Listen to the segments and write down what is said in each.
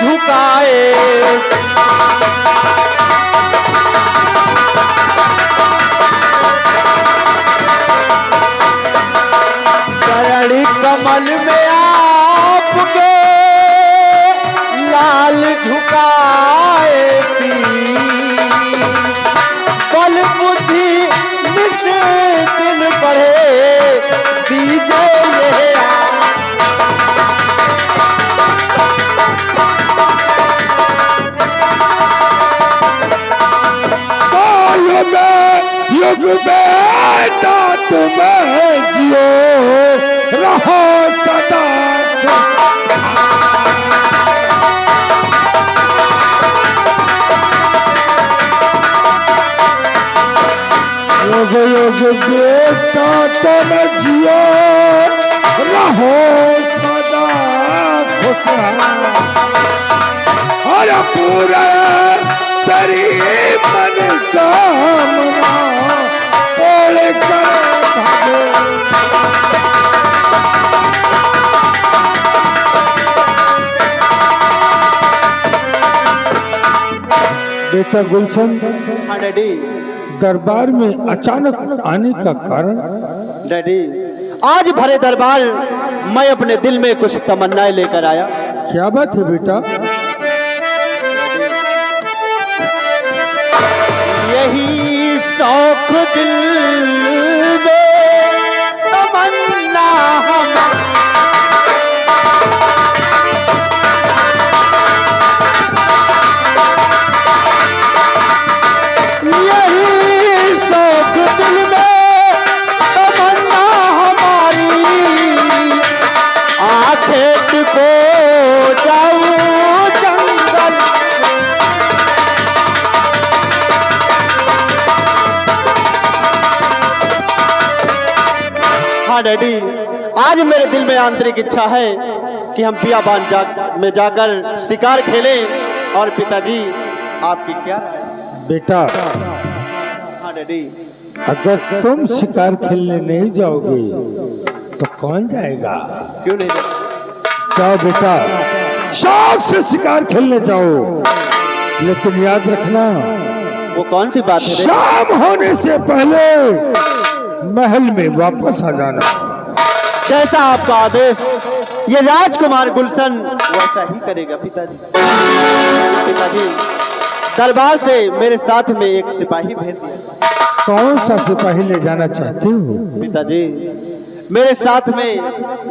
झुकाए। चरण कमल में आपके लाल झुकाए बल बुद्धि नित दिन बढ़े दीजिए ये युग युग बेटा तुम्हें जियो रहो सदा। युग युग बेटा तुम जियो रहो सदा खुशहाल। हर पूरे तेरी मनोकामना पूर्ण कर भागे। बेटा गुलशन, हाँ डैडी। दरबार में अचानक आने का कारण? डैडी, आज भरे दरबार मैं अपने दिल में कुछ तमन्नाएं लेकर आया। क्या बात है बेटा? यही शौक दिल में तमन्ना हम डैडी, आज मेरे दिल में आंतरिक इच्छा है कि हम बियाबान में जाकर शिकार खेलें। और पिताजी आपकी क्या? बेटा, हाँ डैडी। अगर तुम शिकार खेलने नहीं जाओगे तो कौन जाएगा? क्यों नहीं? जाओ बेटा, शौक से शिकार खेलने जाओ, लेकिन याद रखना वो कौन सी बात है? शाम होने से पहले महल में वापस आ जाना। जैसा आपका आदेश। ये राजकुमार गुलशन वैसा ही करेगा पिताजी। पिताजी, दरबार से मेरे साथ में एक सिपाही भेज दिया। कौन सा सिपाही ले जाना चाहते हो? पिताजी, मेरे साथ में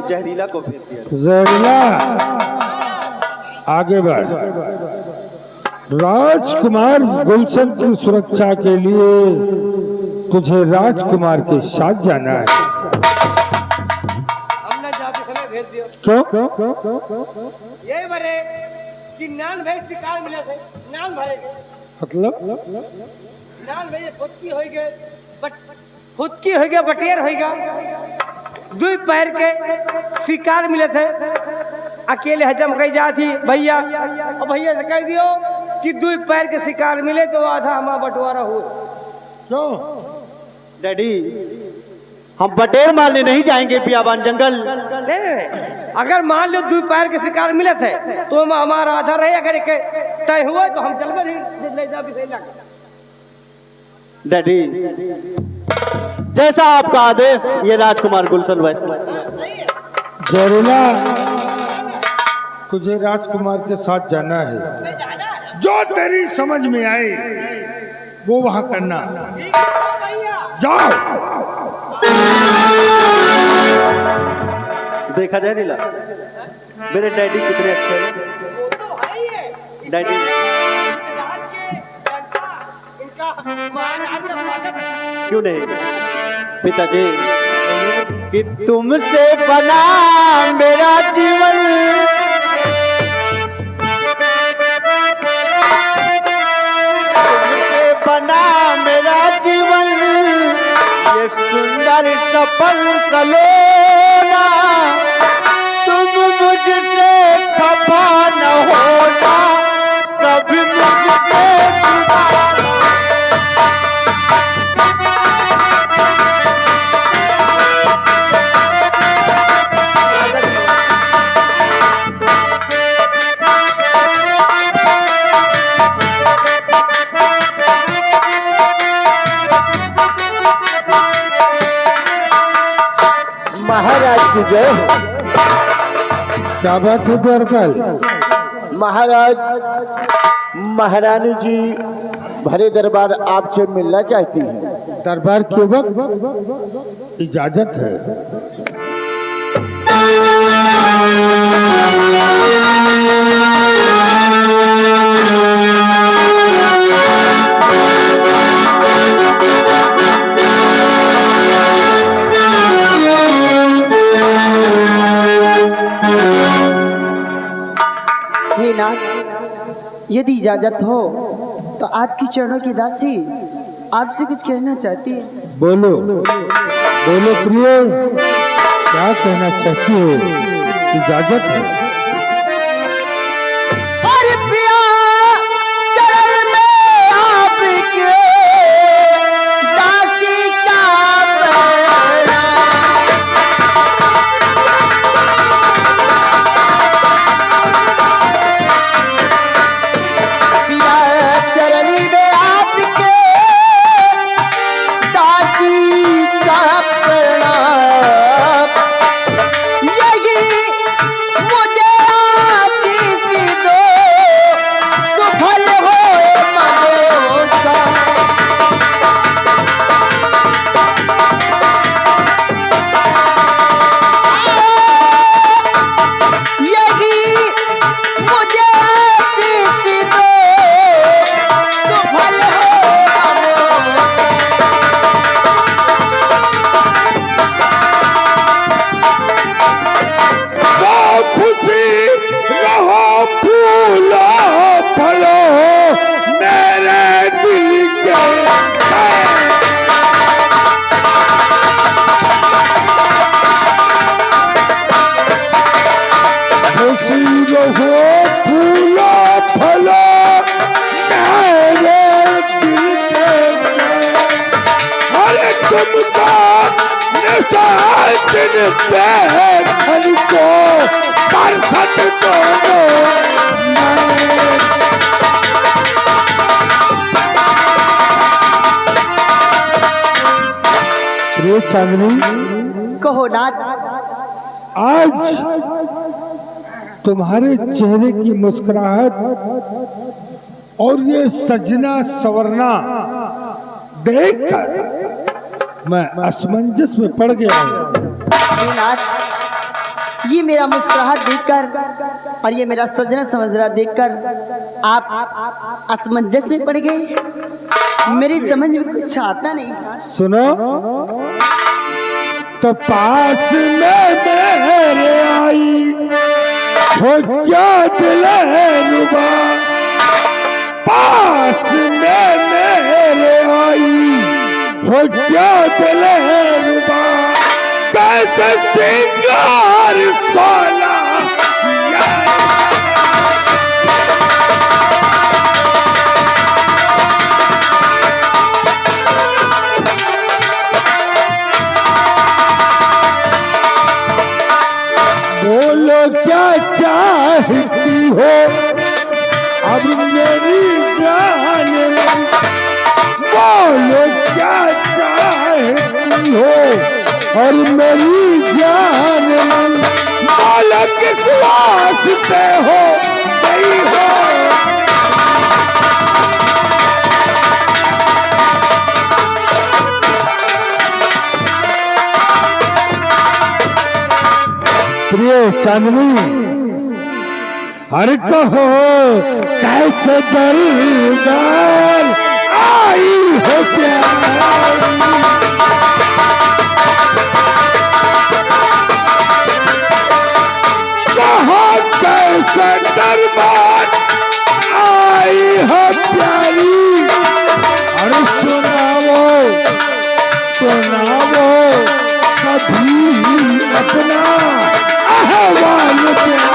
जहरीला को भेज दिया। जहरीला, आगे बढ़। राजकुमार गुलशन की सुरक्षा के लिए तुझे राजकुमार के साथ जाना है। हमने जाते समय भेज दिया। क्यों? यही भरे कि नान भाई शिकार मिले थे, नान भरेगे। मतलब नान भाई खुद की हो गए, खुद की हो गया, बटेर हो गया। दो पैर के शिकार मिले थे, अकेले हजम कही जाती भैया। और भैया से कह दियो कि दो पैर के शिकार मिले तो आधा हमारा बंटवारा हुए। क्यों? डैडी, हम बटेर मारने नहीं जाएंगे बियाबान जंगल। नहीं, अगर मान लो दो पैर के शिकार मिले थे तो हमारा आधा रहे। अगर एक तय हुआ तो हम चल गए। डैडी, जैसा आपका आदेश। ये राजकुमार गुलशन वैसा। जहरीला, तुझे राजकुमार के साथ जाना है। जो तेरी समझ में आए वो वहां करना। जाओ। देखा जाए नीला, मेरे डैडी कितने अच्छे हैं। डैडी, क्यों नहीं? पिताजी, कि तुमसे बना मेरा जीवन, तुमसे बना मेरा जीवन, ये सुंदर सफल सलोना, तुम मुझसे खफा न होना, कभी मुझसे क्या बात है द्वारपाल? महाराज, महारानी जी भरे दरबार आपसे मिलना चाहती हैं। दरबार के वक्त इजाजत है। हे नाथ, यदि इजाजत हो तो आपकी चरणों की दासी आपसे कुछ कहना चाहती है। बोलो बोलो प्रिय, क्या कहना चाहती हो? इजाजत है। अरे प्रिया, चरण में आपके दासी का चांदनी, कहो नाथ। आज तुम्हारे चेहरे की मुस्कुराहट और ये सजना सवरना देखकर मैं असमंजस में पड़ गया हूँ। नाथ, ये मेरा मुस्कुराहट देखकर और ये मेरा सजना समझना देखकर आप असमंजस में पड़ गए। मेरी समझ में कुछ आता नहीं। सुनो, तो पास में मेरे आई हो क्या दिल रुबा, पास में मेरे आई हो क्या दिल रुबा, कैसे सिंगार सोना क्या चाहती हो अब मेरी जान मन, बोलो क्या चाहती हो और मेरी जान मन, बोलो किस वास्ते हो गई हो। प्रिय चांदनी, हर कहो कैसे दरदार आई हो प्यारी, कहो कैसे दरबार आई हो प्यारी। अरे सुनाओ सुनाओ सभी अपना अहवाल प्यार।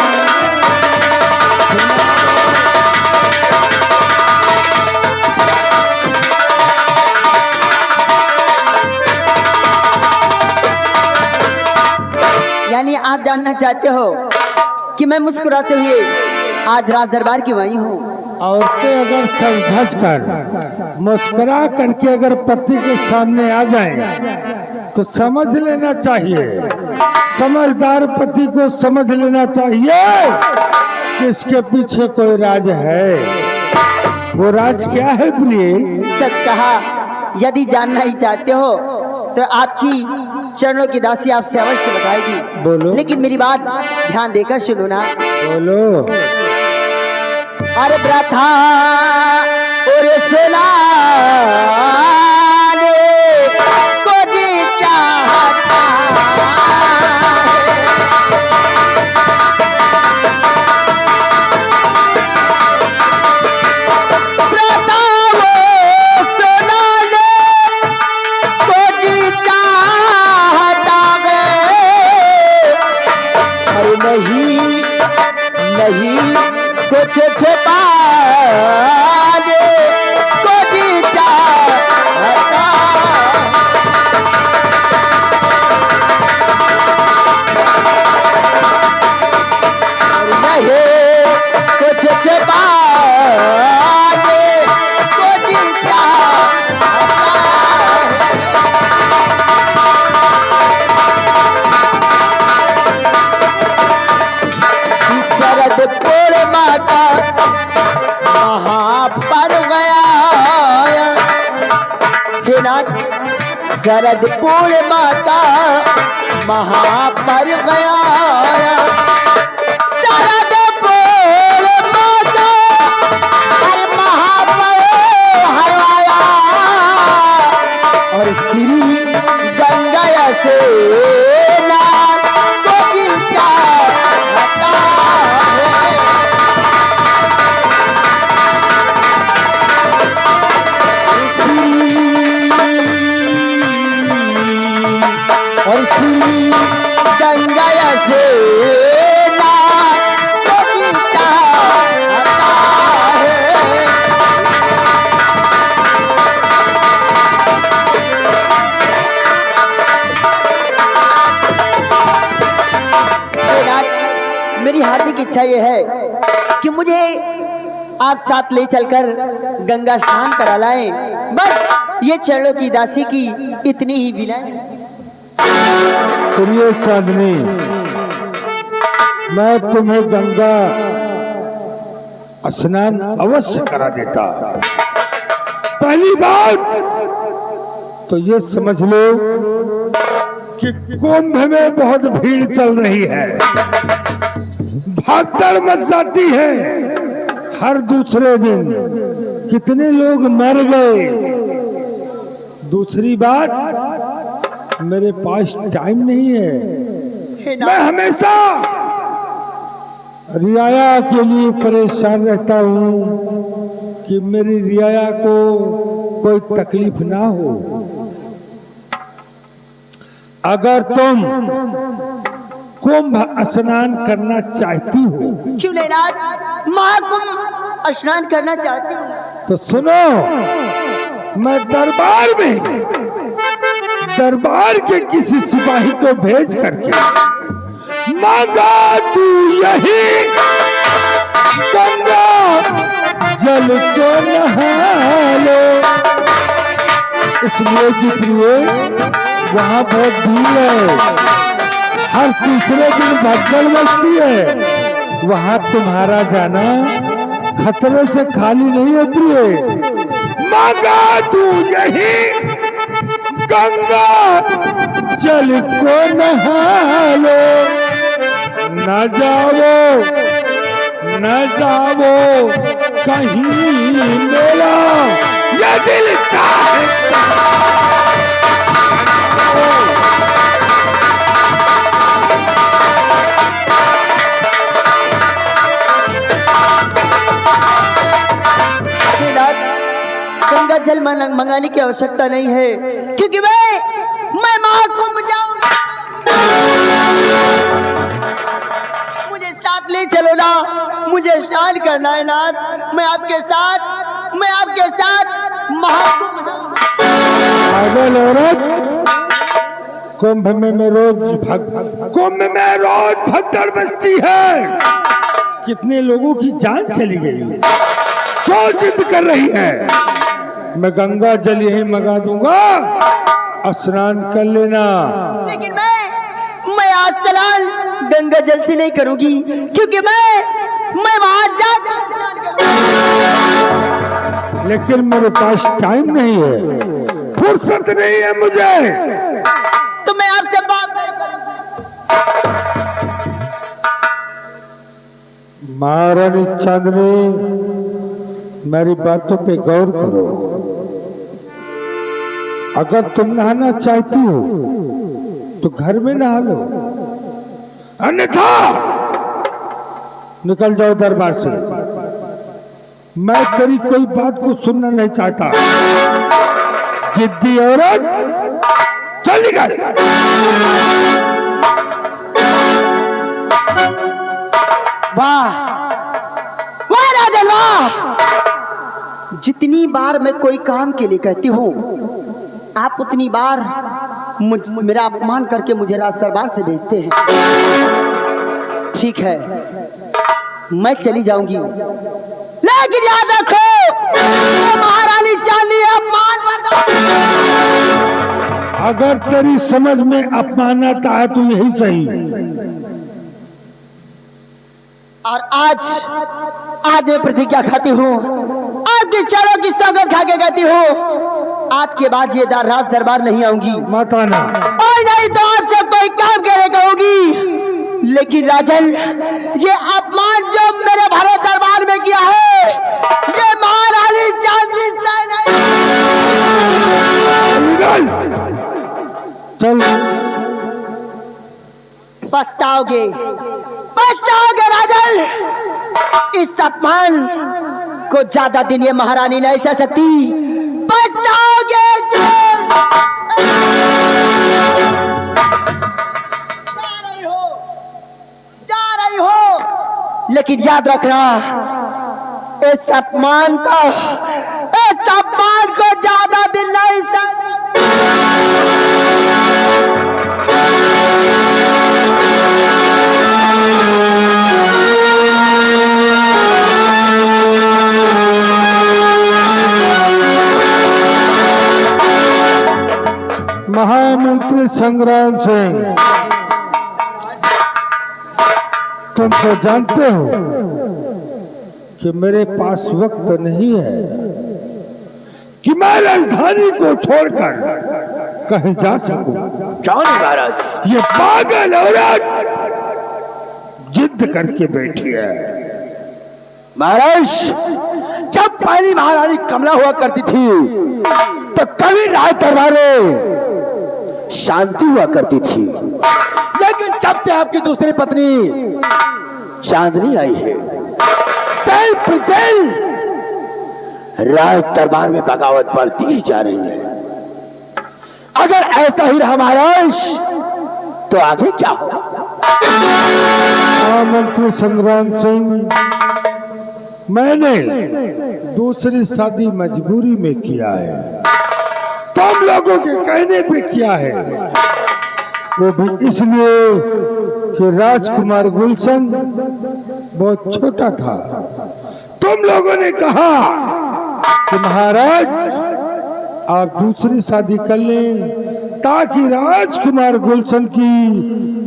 यानी आप जानना चाहते हो कि मैं मुस्कुराते हुए आज राज दरबार की वही हूँ। औरतें अगर सज धज कर मुस्कुरा करके अगर पति के सामने आ जाएं तो समझ लेना चाहिए समझदार पति को समझ लेना चाहिए कि इसके पीछे कोई राज है। वो राज क्या है प्रिय? सच कहा। यदि जानना ही चाहते हो तो आपकी चरणों की दासी आपसे अवश्य बताएगी। बोलो। लेकिन मेरी बात ध्यान देकर सुनो ना। बोलो। अरे ब्रथा और सुला को जी चाहता नहीं कुछ छिपा को जी चाहता। नहीं कुछ छिपा को जी चाहता। शरद पूर्णिमा का महापर्व गया हे नाथ। शरद पूर्णिमा का महापर्व गया। शरद पूर्णिमा का हर महापर्व हरवाया और श्री गंगा से और श्री गंगा से मेरी हार्दिक इच्छा ये है कि मुझे आप साथ ले चलकर गंगा स्नान करा लाएं। बस ये चरणों की दासी की इतनी ही विनय है। प्रिय चांदनी, मैं तुम्हें गंगा स्नान अवश्य करा देता। पहली बात तो ये समझ लो कि कुंभ में बहुत भीड़ चल रही है, भागदड़ मच जाती है। हर दूसरे दिन कितने लोग मर गए। दूसरी बात, मेरे पास टाइम नहीं है। मैं हमेशा रियाया के लिए परेशान रहता हूँ कि मेरी रियाया को कोई तकलीफ ना हो। अगर तुम कुंभ स्नान करना चाहती हो, क्यों नहीं नाथ, महाकुंभ स्नान करना चाहती हूँ, तो सुनो, मैं दरबार के किसी सिपाही को भेज करके मांगा तू यही गंगा जल को नहा लो। इसलिए कि प्रिय, वहाँ बहुत भीड़ है, हर तीसरे दिन भगदड़ मचती है। वहाँ तुम्हारा जाना खतरे से खाली नहीं है प्रिय। मांगा तू यही गंगा जल को नहा लो। न जाओ कहीं मेरा ये दिल चाहता। गंगा जल मंगाने की आवश्यकता नहीं है, क्योंकि मैं महाकुंभ जाऊंगा। मुझे साथ ले चलो ना, मुझे स्नान करना है नाथ। मैं आपके साथ महाकुंभ जाऊंगा। पागल औरत, कुंभ में रोज भगदड़ मचती है। कितने लोगों की जान चली गई। क्यों जिद कर रही है? मैं गंगा जल यही मंगा दूंगा, स्नान कर लेना। लेकिन मैं स्नान गंगा जल से नहीं करूंगी, क्योंकि मैं वहां जाकर स्नान करूंगी। लेकिन मेरे पास टाइम नहीं है, फुर्सत नहीं है मुझे। तो मैं आपसे बात नहीं करूंगी। महारानी चांदनी, मेरी बातों पे गौर करो। अगर तुम नहाना चाहती हो तो घर में नहा लो, अन्यथा निकल जाओ दरबार से। मैं तेरी कोई बात को सुनना नहीं चाहता। जिद्दी औरत, चल निकल। वाह वाह राजन वाह! जितनी बार मैं कोई काम के लिए कहती हूँ, आप उतनी बार मेरा अपमान करके मुझे राज दरबार से भेजते हैं। ठीक है, मैं चली जाऊंगी, लेकिन याद रखो महारानी चांदनी अपमान बर्दाश्त। अगर तेरी समझ में अपमान आता है तो यही सही। और आज मैं प्रतिज्ञा खाती हूँ, आपके चरणों की सौगंध खा के कहती हूँ, आज के बाद ये राज दरबार नहीं आऊंगी। मत आना। और नहीं तो आपसे कोई काम करे कहूंगी। लेकिन राजन, ये अपमान जो मेरे भारत दरबार में किया है, ये महारानी चांदनी से नहीं। निकल, चल। पछताओगे राजन। इस अपमान को ज्यादा दिन ये महारानी नहीं सह सकती। पछताओगे। जा रही हो, लेकिन याद रखना, इस अपमान को ज्यादा दिन नहीं सह। महामंत्री संग्राम सिंह, तुम तो जानते हो कि मेरे पास वक्त नहीं है कि मैं राजधानी को छोड़कर कहीं जा सकूं। क्यों नहीं महाराज? ये पागल औरत जिद करके बैठी है। महाराज, जब पहली महारानी कमला हुआ करती थी तो कभी राज दरबार में शांति हुआ करती थी, लेकिन जब से आपकी दूसरी पत्नी चांदनी आई है, दिन प्रतिदिन राज दरबार में बगावत बढ़ती ही जा रही है। अगर ऐसा ही रहा महाराज तो आगे क्या होगा? महामंत्री संग्राम सिंह, मैंने दूसरी शादी मजबूरी में किया है, तुम लोगों के कहने पे किया है। वो भी इसलिए कि राजकुमार गुलशन बहुत छोटा था। तुम लोगों ने कहा कि महाराज आप दूसरी शादी कर लें ताकि राजकुमार गुलशन की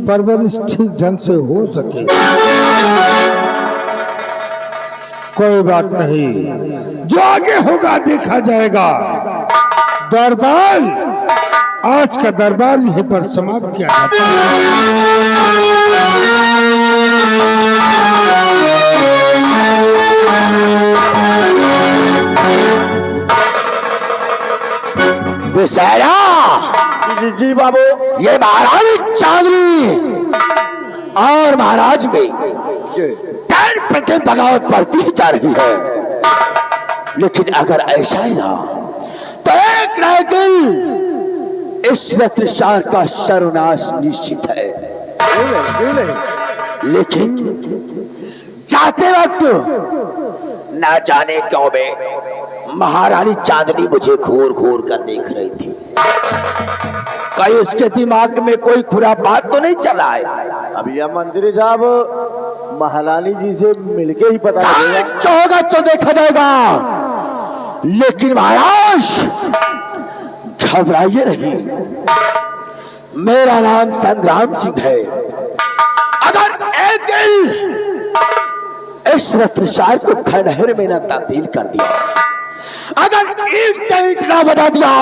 परवरिश ठीक ढंग से हो सके। कोई बात नहीं, जो आगे होगा देखा जाएगा। दरबार, आज का दरबार यहीं पर समाप्त किया जाता है। बेचारा जी बाबू, ये महारानी चांदनी और महाराज में दिन प्रतिदिन बगावत बढ़ती ही जा रही है। लेकिन अगर ऐसा ही रहा तो एक न एक दिन इस रत्नसार का सर्वनाश निश्चित है। लेकिन जाते वक्त ना जाने क्यों में महारानी चांदनी मुझे घूर घूर कर देख रही थी। कहीं उसके दिमाग में कोई खुरापात तो नहीं चला है? अब यह मंत्री साहब महारानी जी से मिलके ही पता लगेगा। होगा तो देखा जाएगा। लेकिन महाराज घबराइए नहीं, मेरा नाम संग्राम सिंह है। अगर एक दिन इस रत्नसार को खंडहर में न तब्दील कर दिया, अगर ईंट से ईंट ना बना दिया,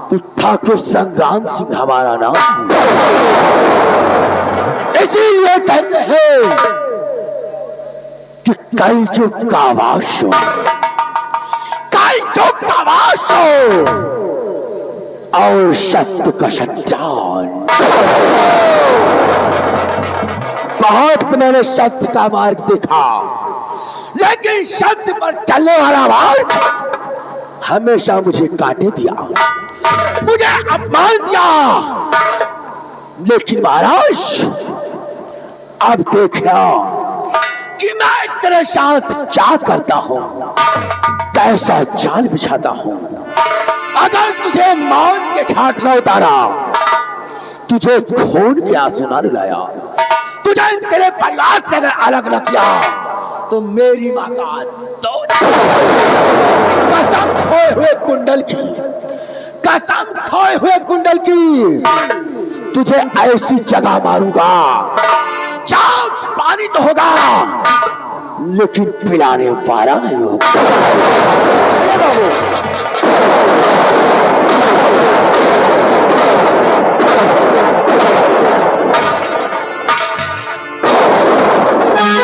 तो ठाकुर संग्राम सिंह हमारा नाम। इसीलिए कहते हैं कि कल जो कावाश हो, कल जो कावाश हो और सत्य का सत्यान। बहुत मैंने सत्य का मार्ग देखा, लेकिन सत्य पर चलने वाला मार्ग हमेशा मुझे काटे दिया, मुझे अपमान दिया। लेकिन महाराज अब देखना कि मैं तेरे साथ क्या करता हूं, कैसा जाल बिछाता हूं। अगर तुझे मौत के घाट न उतारा, तुझे खून के आंसू न रुलाया, तुझे तेरे परिवार से अगर अलग न किया, तो मेरी मां का कसम खोए हुए कुंडल की, कसम खोए हुए कुंडल की, तुझे ऐसी जगह मारूंगा जहां पानी तो होगा लेकिन पिलाने वाला नहीं होगा।